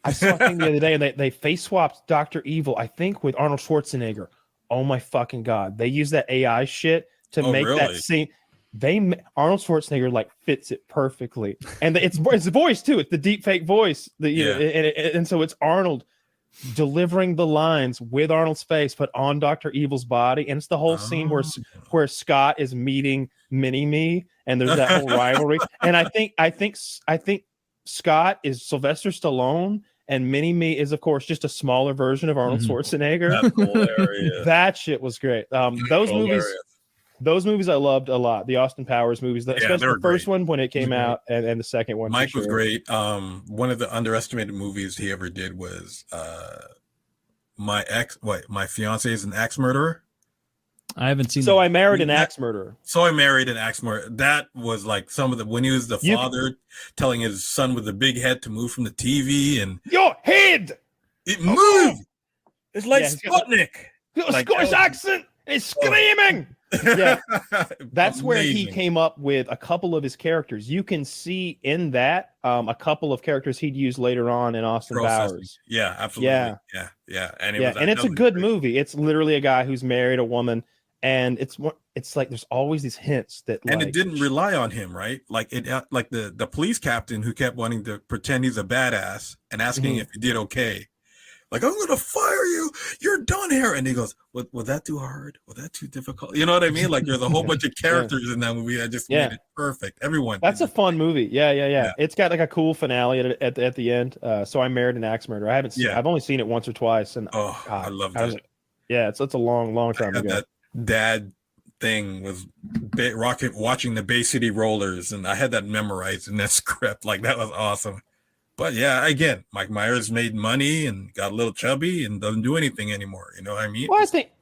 I saw a thing the other day, and they face swapped Dr. Evil, I think, with Arnold Schwarzenegger. Oh my fucking god! They use that AI shit to make that scene. Arnold Schwarzenegger like fits it perfectly, and it's the voice too. It's the deep fake voice that and so it's Arnold delivering the lines with Arnold's face, but on Dr. Evil's body, and it's the whole scene where Scott is meeting Mini-Me, and there's that whole rivalry. And I think Scott is Sylvester Stallone, and Mini-Me is, of course, just a smaller version of Arnold Schwarzenegger. That's hilarious. That shit was great. Those movies I loved a lot. The Austin Powers movies, especially the first one when it came out, and the second one. Mike was great. One of the underestimated movies he ever did was My Fiance is an Axe Murderer. I haven't seen. So I Married an Axe Murderer. So I Married an Axe Murderer. That was like when he was the father telling his son with the big head to move from the TV, and your head, it moved. It's like Sputnik. Like Scottish accent. He's screaming. Yeah, that's where he came up with a couple of his characters. You can see in that a couple of characters he'd use later on in Austin Powers. Yeah, absolutely. Yeah. And it's a good movie. It's literally a guy who's married a woman, and it's like there's always these hints that, and it didn't rely on him, right? Like like the police captain who kept wanting to pretend he's a badass and asking if he did okay. Like, I'm going to fire you. You're done here. And he goes, was that too hard? Was that too difficult? You know what I mean? Like, there's a whole bunch of characters in that movie that just made it perfect. Everyone. That's a fun movie. Yeah. It's got like a cool finale at the end. So I Married an Axe Murderer. I haven't seen I've only seen it once or twice. And I love it. It's a long time ago. That dad thing was watching the Bay City Rollers. And I had that memorized in that script. Like, that was awesome. But yeah, again, Mike Myers made money and got a little chubby and doesn't do anything anymore. You know what I mean?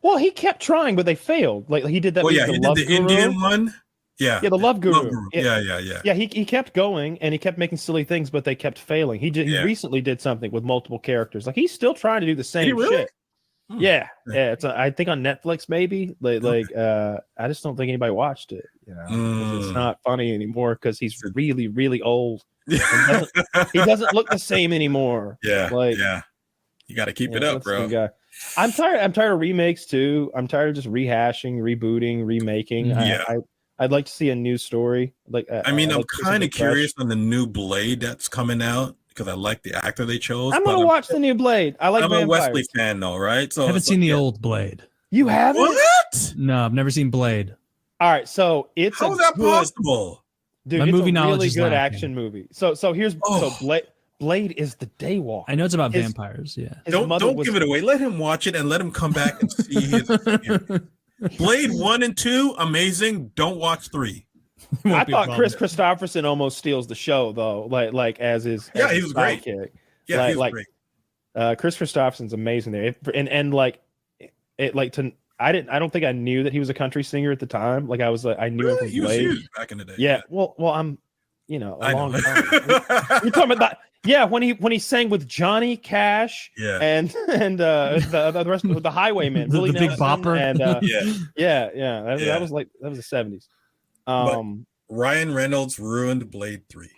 Well, he kept trying, but they failed. Like he did that. He did the Indian one. Yeah, the Love Guru. Yeah. He kept going and he kept making silly things, but they kept failing. He recently did something with multiple characters. Like he's still trying to do the same shit. Yeah. It's I think on Netflix maybe. I just don't think anybody watched it. You know, it's not funny anymore because he's really, really old. He doesn't look the same anymore. You got to keep it up, bro. I'm tired of remakes too. I'm tired of just rehashing, rebooting, remaking. I'd like to see a new story. I'm kind of curious on the new Blade that's coming out because I like the actor they chose. I'm gonna watch the new Blade. I'm a Wesley fan though, right? So I haven't seen the old Blade. You haven't? What? No, I've never seen Blade. All right, so how is that possible? Dude, my it's movie a knowledge really is good lacking. action movie. So here's Blade is the Daywalker. I know it's about vampires. Yeah. Don't give it away. Let him watch it and let him come back and see his Blade 1 and 2, amazing. Don't watch 3. I thought Chris Christopherson almost steals the show though. Like as his he was great. Yeah, he was great. Chris Christopherson's amazing there. I don't think I knew that he was a country singer at the time. Like I knew him from he Blade. Was huge back in the day. Yeah. Well, I'm, a long time. You're talking about that. Yeah, when he sang with Johnny Cash. Yeah. And the rest of the Highwaymen, the Big Bopper. And that was the 70s. Ryan Reynolds ruined Blade 3.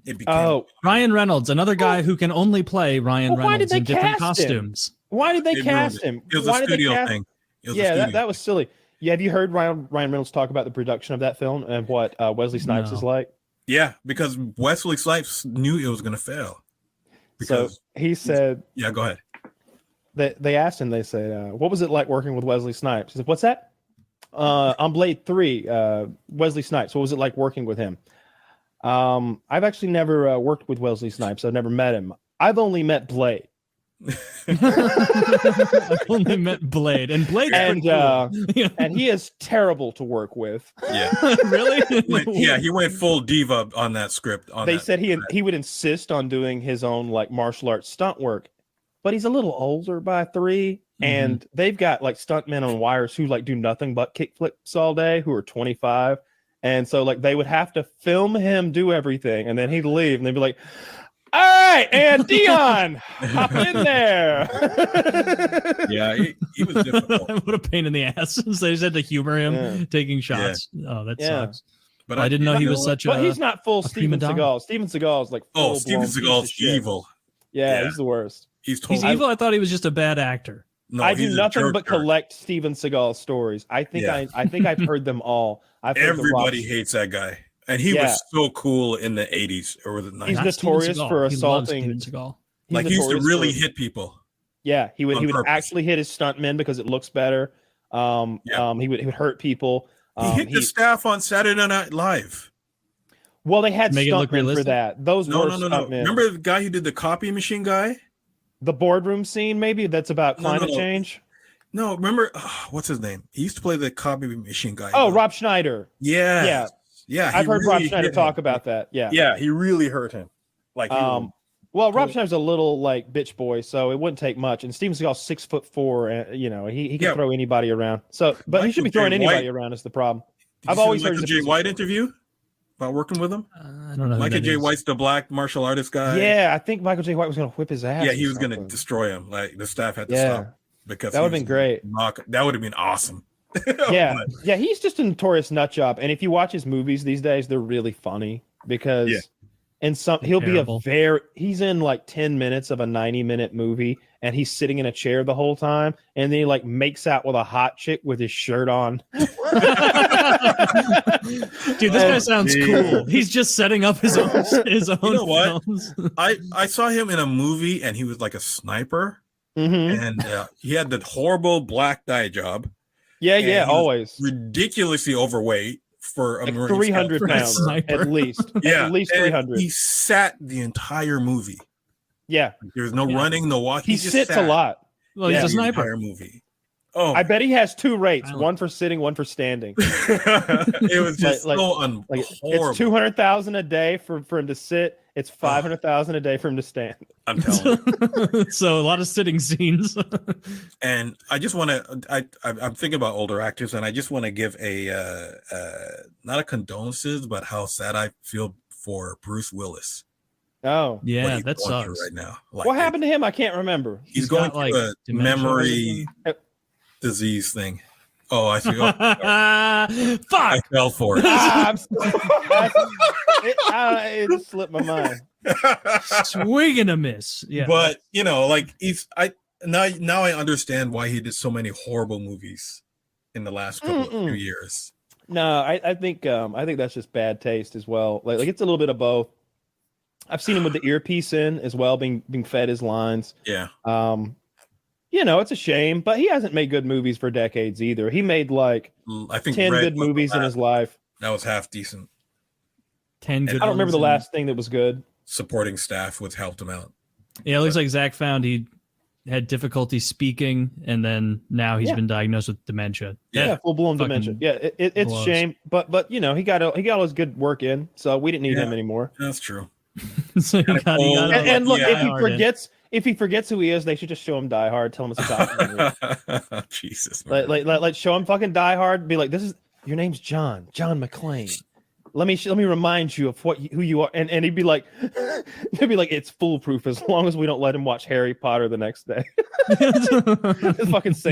It became Ryan Reynolds, another guy who can only play Ryan Reynolds in different costumes. Why did they cast him? It was a studio thing. That was silly. Yeah, have you heard Ryan Reynolds talk about the production of that film and what Wesley Snipes is like? Yeah, because Wesley Snipes knew it was going to fail. So he said, "Yeah, go ahead." They asked him. They said, "What was it like working with Wesley Snipes?" He said, "What's that?" On Blade 3, Wesley Snipes. What was it like working with him? I've actually never worked with Wesley Snipes. I've never met him. I've only met Blade. I've only met Blade, and Blade, and he is terrible to work with. Yeah, really? He went full diva on that script. They said he would insist on doing his own like martial arts stunt work, but he's a little older by 3, and they've got like stuntmen on wires who like do nothing but kick flips all day, who are 25, and so like they would have to film him do everything, and then he'd leave, and they'd be like, "All right, and Dion, hop in there." Yeah, he was difficult. What a pain in the ass. So they just had to humor him taking shots. Yeah. Oh, that sucks. But I didn't know he was such a. But he's not full Steven Seagal. Steven Seagal is like Steven Seagal's evil. Yeah, he's the worst. He's evil. I thought he was just a bad actor. No, I do nothing but collect Steven Seagal stories. I think I've heard them all. Everybody hates that guy, and he was so cool in the 80s or the 90s. He's notorious for assaulting. Like he used to really hit people. Yeah, he would actually hit his stuntmen because it looks better. He would hurt people. He hit the staff on Saturday Night Live. Well, they had stuntmen for that. Those were stuntmen. Remember the guy who did the copy machine guy? The boardroom scene, maybe that's about climate change. No, remember what's his name? He used to play the copy machine guy. Oh, Rob Schneider. Yeah. I've heard Rob Schneider talk about that. Yeah, he really hurt him. Like, well, Rob Schneider's a little like bitch boy, so it wouldn't take much. And Steven Seagal's 6'4", and he can throw anybody around. So, but he should be throwing anybody around is the problem. I've always heard Michael J. White interview about working with him. I don't know. Michael J. White's the black martial artist guy. Yeah, I think Michael J. White was going to whip his ass. Yeah, he was going to destroy him. Like the staff had to stop because that would have been great. That would have been awesome. Yeah, he's just a notorious nut job. And if you watch his movies these days, they're really funny because he's in like 10 minutes of a 90-minute movie and he's sitting in a chair the whole time and then he like makes out with a hot chick with his shirt on. Dude, this guy sounds cool. He's just setting up his own you know what? films. I saw him in a movie and he was like a sniper and he had the horrible black dye job. Yeah, always ridiculously overweight for a like Marine 300 pounds at least. At least 300. He sat the entire movie. Yeah, there's no running, no walking. He sits a lot. Well, he's a sniper. Entire movie. Oh, I bet he has 2 rates: one for sitting, one for standing. It was just horrible. It's 200,000 a day for him to sit. It's 500,000 a day for him to stand. I'm telling you. So a lot of sitting scenes. And I just want to. I'm thinking about older actors, and I just want to give not a condolences, but how sad I feel for Bruce Willis. Oh yeah, that sucks right now. Like, what happened to him? I can't remember. He's going through a memory disease thing. Oh, I see. Oh, fuck! I fell for it. It just slipped my mind. Swing and a miss. Yeah, but like now I understand why he did so many horrible movies in the last few years. No, I think that's just bad taste as well. Like it's a little bit of both. I've seen him with the earpiece in as well, being fed his lines. Yeah. It's a shame, but he hasn't made good movies for decades either. He made like 10 good movies in his life. That was half decent. 10 good. I don't remember the last thing that was good. Supporting staff helped him out. Yeah, it looks like Zach found he had difficulty speaking, and then now he's been diagnosed with dementia. Yeah, full blown dementia. Yeah, it's a shame, but he got all his good work in, so we didn't need him anymore. That's true. So look, if he forgets who he is, they should just show him Die Hard. Tell him it's a documentary. Jesus, like show him fucking Die Hard. Be like, this is your name's John McClane. Let me remind you of who you are, and he'd be like, it's foolproof as long as we don't let him watch Harry Potter the next day. It's fucking same.